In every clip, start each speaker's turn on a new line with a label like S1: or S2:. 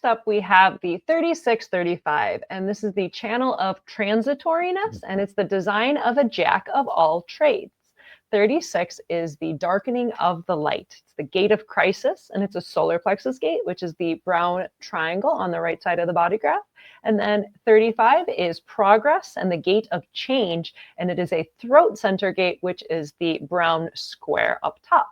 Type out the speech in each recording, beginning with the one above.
S1: next up, we have the 3635, and this is the channel of transitoriness, and it's the design of a jack of all trades. 36 is the darkening of the light. It's the gate of crisis, and it's a solar plexus gate, which is the brown triangle on the right side of the body graph. And then 35 is progress and the gate of change, and it is a throat center gate, which is the brown square up top.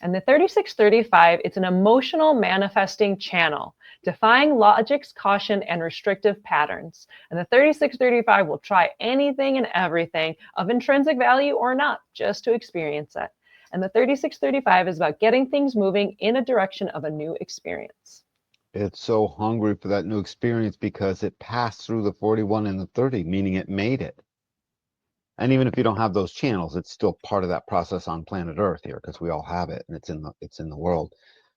S1: And the 3635, it's an emotional manifesting channel, defying logic's caution and restrictive patterns. And the 3635 will try anything and everything of intrinsic value or not, just to experience it. And the 3635 is about getting things moving in a direction of a new experience.
S2: It's so hungry for that new experience because it passed through the 41 and the 30, meaning it made it. And even if you don't have those channels, it's still part of that process on planet Earth here, because we all have it and it's in the world.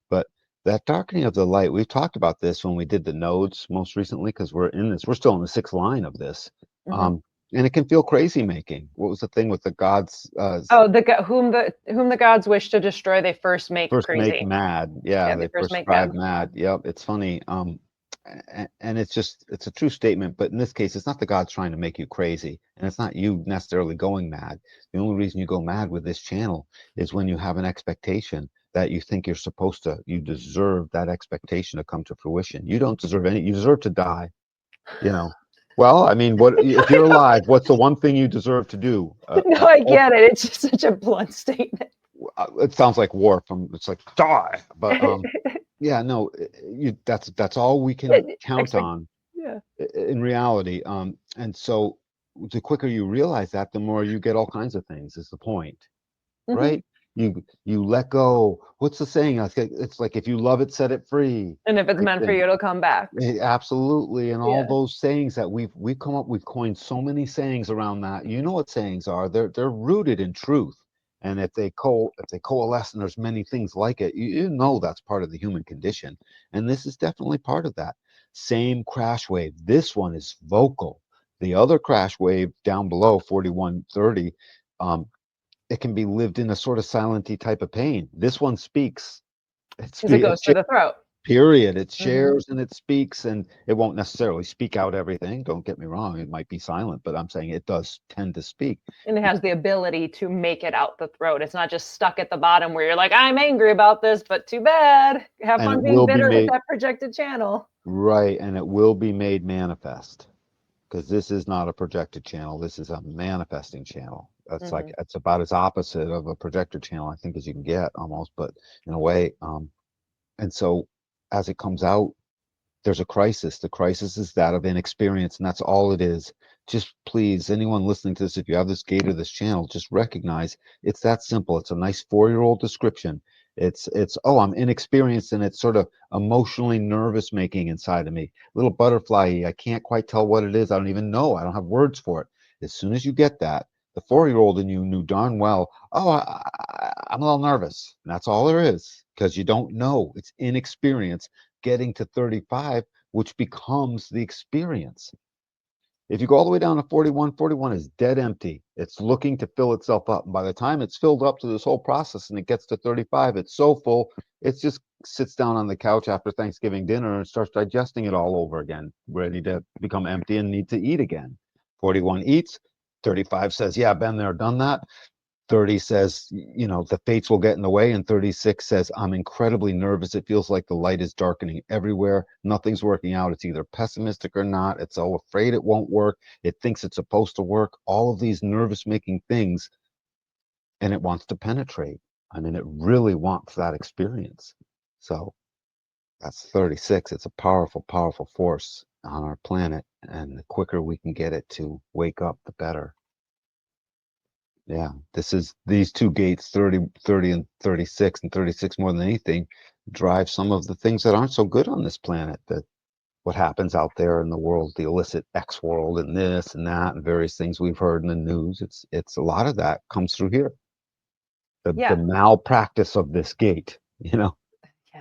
S2: But that darkening of the light, we've talked about this when we did the nodes most recently, because we're still in the 6th line of this. And it can feel crazy making. What was the thing with the gods?
S1: Whom the gods wish to destroy, they first make crazy.
S2: Make mad. Yeah, they first drive mad. Yep, it's funny. And it's a true statement, but in this case, it's not the gods trying to make you crazy, and it's not you necessarily going mad. The only reason you go mad with this channel is when you have an expectation that you think you deserve that expectation to come to fruition. You don't deserve you deserve to die, Well, I mean, if you're alive, what's the one thing you deserve to do?
S1: No, I get it. It's just such a blunt statement.
S2: It sounds like war it's like die, but yeah, no, that's all we can count on in reality. And so the quicker you realize that, the more you get all kinds of things is the point, right? You let go. What's the saying? It's like, if you love it, set it free.
S1: And if it's meant for you, it'll come back.
S2: Absolutely. And all those sayings that we've coined so many sayings around that. You know what sayings are? They're rooted in truth. And if they coalesce, and there's many things like it, you know that's part of the human condition. And this is definitely part of that. Same crash wave. This one is vocal. The other crash wave down below, 4130, it can be lived in a sort of silent-y type of pain. This one speaks.
S1: Because it goes to the throat.
S2: Period. It shares and it speaks, and it won't necessarily speak out everything. Don't get me wrong. It might be silent, but I'm saying it does tend to speak.
S1: And it has the ability to make it out the throat. It's not just stuck at the bottom where you're like, I'm angry about this, but too bad. Have fun being bitter with that projected channel.
S2: Right. And it will be made manifest, because this is not a projected channel. This is a manifesting channel. That's like, it's about as opposite of a projector channel, I think, as you can get almost, but in a way. And so as it comes out, there's a crisis. The crisis is that of inexperience, and that's all it is. Just please, anyone listening to this, if you have this gate or this channel, just recognize it's that simple. It's a nice 4-year-old description. It's I'm inexperienced, and it's sort of emotionally nervous making inside of me. Little butterfly. I can't quite tell what it is. I don't even know. I don't have words for it. As soon as you get that, the 4-year-old in you knew darn well, I'm a little nervous. And that's all there is, because you don't know. It's inexperience getting to 35, which becomes the experience. If you go all the way down to 41, 41 is dead empty. It's looking to fill itself up. And by the time it's filled up to this whole process and it gets to 35, it's so full, it just sits down on the couch after Thanksgiving dinner and starts digesting it all over again, ready to become empty and need to eat again. 41 eats. 35 says, yeah, been there, done that. 30 says, the fates will get in the way. And 36 says, I'm incredibly nervous. It feels like the light is darkening everywhere. Nothing's working out. It's either pessimistic or not. It's so afraid it won't work. It thinks it's supposed to work. All of these nervous making things. And it wants to penetrate. I mean, it really wants that experience. So that's 36. It's a powerful, powerful force on our planet. And the quicker we can get it to wake up, the better. Yeah, these two gates, 30 and 36, and 36 more than anything, drive some of the things that aren't so good on this planet. That what happens out there in the world, the illicit X world, and this and that, and various things we've heard in the news. It's a lot of that comes through here. The malpractice of this gate,
S1: Yeah,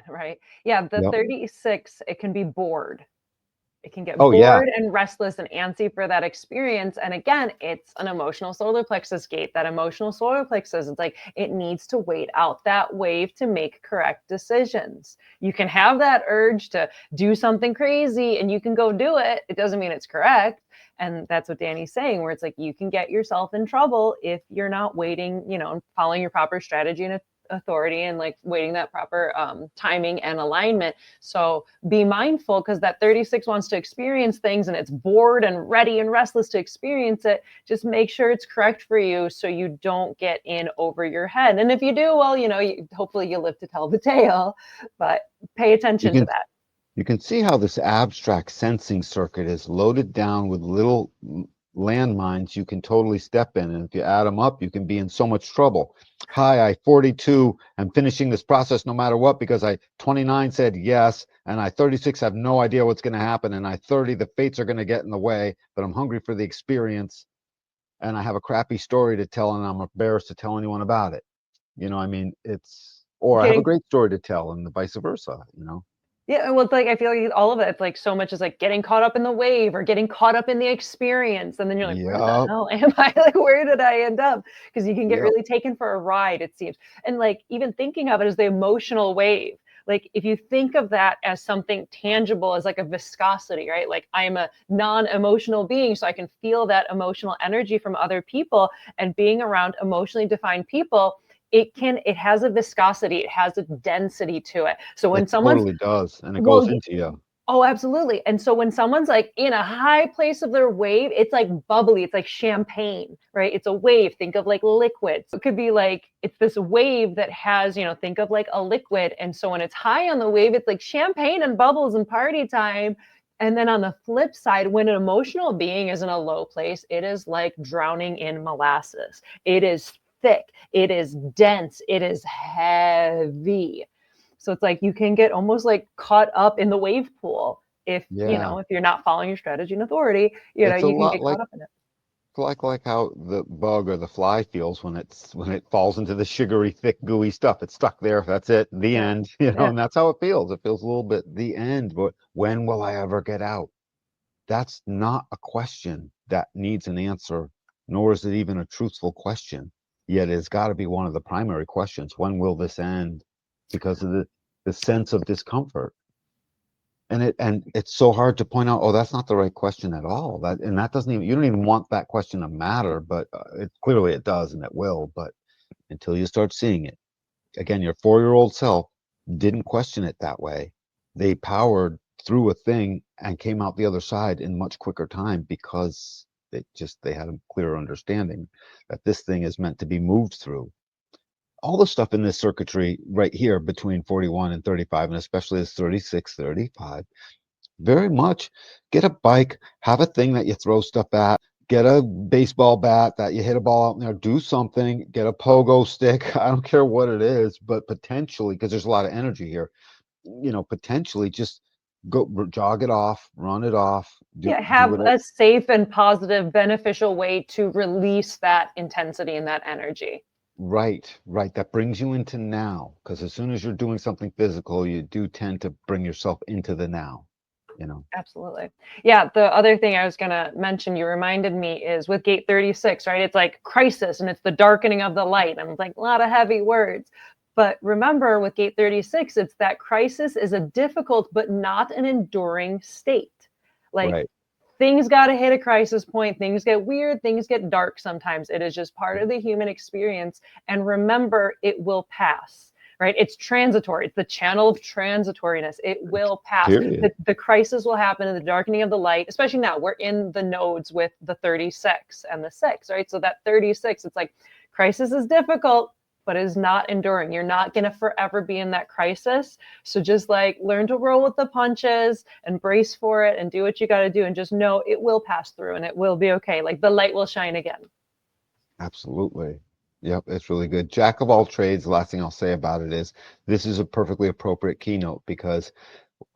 S1: right. Yeah, the 36, it can be bored. It can get
S2: Oh yeah.
S1: bored and restless and antsy for that experience. And again, it's an emotional solar plexus gate. That emotional solar plexus, it's like it needs to wait out that wave to make correct decisions. You can have that urge to do something crazy and you can go do it. It doesn't mean it's correct. And that's what Danny's saying, where it's like you can get yourself in trouble if you're not waiting, following your proper strategy and authority and like waiting that proper timing and alignment. So be mindful, because that 36 wants to experience things and it's bored and ready and restless to experience it. Just make sure it's correct for you so you don't get in over your head. And if you do, well, hopefully you live to tell the tale, but pay attention to that.
S2: You can see how this abstract sensing circuit is loaded down with little landmines you can totally step in. And if you add them up, you can be in so much trouble. Hi, I 42 am finishing this process no matter what, because I 29 said yes, and I 36 have no idea what's going to happen, and I 30 the fates are going to get in the way, but I'm hungry for the experience, and I have a crappy story to tell, and I'm embarrassed to tell anyone about it. I mean, or I have a great story to tell, and the vice versa.
S1: Yeah, well, it's like I feel like all of it, it's like so much is like getting caught up in the wave or getting caught up in the experience. And then you're like, where the
S2: Yep.
S1: hell am I? Like, where did I end up? Because you can get
S2: Yep.
S1: really taken for a ride, it seems. And like even thinking of it as the emotional wave. Like if you think of that as something tangible, as like a viscosity, right? Like I'm a non-emotional being, so I can feel that emotional energy from other people, and being around emotionally defined people, it has a viscosity, it has a density to it. So when
S2: It
S1: someone's
S2: totally does, and it
S1: well,
S2: goes into you.
S1: oh, absolutely. And so when someone's like in a high place of their wave, it's like bubbly, it's like champagne, right? It's a wave. Think of like liquids. It could be like it's this wave that has, think of like a liquid. And so when it's high on the wave, it's like champagne and bubbles and party time. And then on the flip side, when an emotional being is in a low place, it is like drowning in molasses. It is thick, it is dense, it is heavy. So it's like you can get almost like caught up in the wave pool if
S2: Yeah.
S1: if you're not following your strategy and authority,
S2: It's a
S1: you can
S2: lot
S1: get caught up in it.
S2: like how the bug or the fly feels when it falls into the sugary, thick, gooey stuff. It's stuck there. That's it. The
S1: Yeah.
S2: end.
S1: Yeah.
S2: And that's how it feels. It feels a little bit the end, but when will I ever get out? That's not a question that needs an answer, nor is it even a truthful question. Yet it's got to be one of the primary questions. When will this end? Because of the sense of discomfort. And it's so hard to point out, oh, that's not the right question at all. That doesn't even, you don't even want that question to matter, but it clearly it does, and it will. But until you start seeing it, again, your 4-year-old self didn't question it that way. They powered through a thing and came out the other side in much quicker time, because they had a clearer understanding that this thing is meant to be moved through. All the stuff in this circuitry right here between 41 and 35, and especially this 36, 35, very much get a bike, have a thing that you throw stuff at, get a baseball bat that you hit a ball out in there, do something, get a pogo stick. I don't care what it is, but potentially, because there's a lot of energy here, potentially just go jog it off, run it off,
S1: Yeah,
S2: do
S1: have
S2: it.
S1: a safe and positive, beneficial way to release that intensity and that energy.
S2: Right, right. That brings you into now, because as soon as you're doing something physical, you do tend to bring yourself into the now.
S1: Absolutely. Yeah. The other thing I was going to mention, you reminded me, is with gate 36, right? It's like crisis and it's the darkening of the light. And it's like a lot of heavy words. But remember, with gate 36, it's that crisis is a difficult but not an enduring state. Like
S2: Right.
S1: things got to hit a crisis point. Things get weird. Things get dark sometimes. It is just part of the human experience. And remember, it will pass. Right? It's transitory. It's the channel of transitoriness. It will pass.
S2: Period.
S1: The crisis will happen in the darkening of the light, especially now. We're in the nodes with the 36 and the 6, right? So that 36, it's like crisis is difficult, but is not enduring. You're not going to forever be in that crisis. So just like learn to roll with the punches and brace for it and do what you got to do, and just know it will pass through and it will be okay. Like the light will shine again.
S2: Absolutely. Yep, it's really good. Jack of all trades. The last thing I'll say about it is this is a perfectly appropriate keynote, because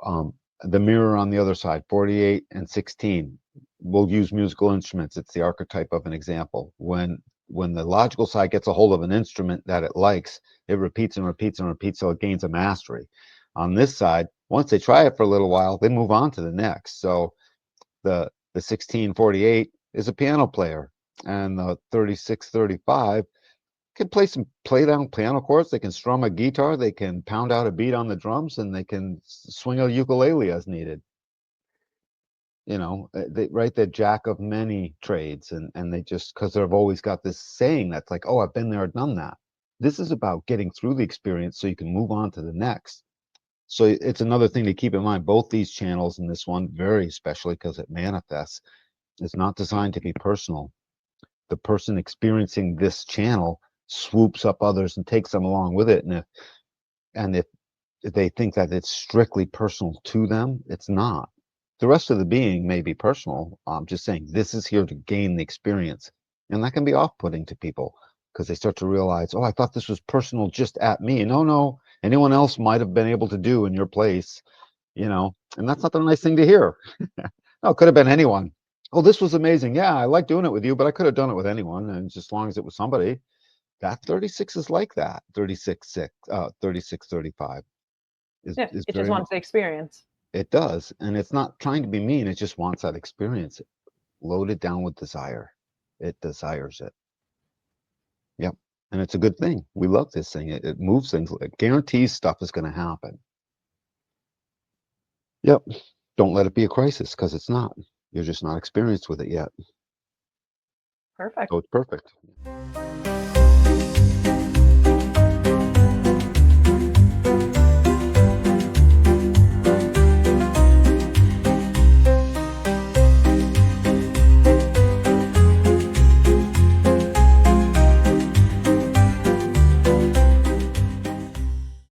S2: the mirror on the other side, 48 and 16, will use musical instruments. It's the archetype of an example. When the logical side gets a hold of an instrument that it likes, it repeats and repeats and repeats, so it gains a mastery. On this side, once they try it for a little while, they move on to the next. So the 1648 is a piano player, and the 3635 can play down piano chords. They can strum a guitar, they can pound out a beat on the drums, and they can swing a ukulele as needed. You know, they right, they're jack of many trades, and they just, because they've always got this saying that's like, oh, I've been there, done that. This is about getting through the experience so you can move on to the next. So it's another thing to keep in mind. Both these channels, and this one very especially because it manifests, is not designed to be personal. The person experiencing this channel swoops up others and takes them along with it. And if they think that it's strictly personal to them, it's not. The rest of the being may be personal. I'm just saying this is here to gain the experience. And that can be off-putting to people because they start to realize, oh, I thought this was personal just at me. No, no, anyone else might have been able to do in your place, you know, and that's not a nice thing to hear. No, it could have been anyone. Oh, this was amazing. Yeah, I like doing it with you, but I could have done it with anyone. And just as long as it was somebody, that 36 is like that. 3635
S1: Yeah,
S2: is
S1: it just
S2: very much,
S1: wants the experience.
S2: it does. And it's not trying to be mean. It just wants that experience loaded down with desire. It desires it. Yep. And it's a good thing. We love this thing. It moves things. It guarantees stuff is going to happen. Yep. Don't let it be a crisis because it's not. You're just not experienced with it yet.
S1: Perfect.
S2: So it's perfect.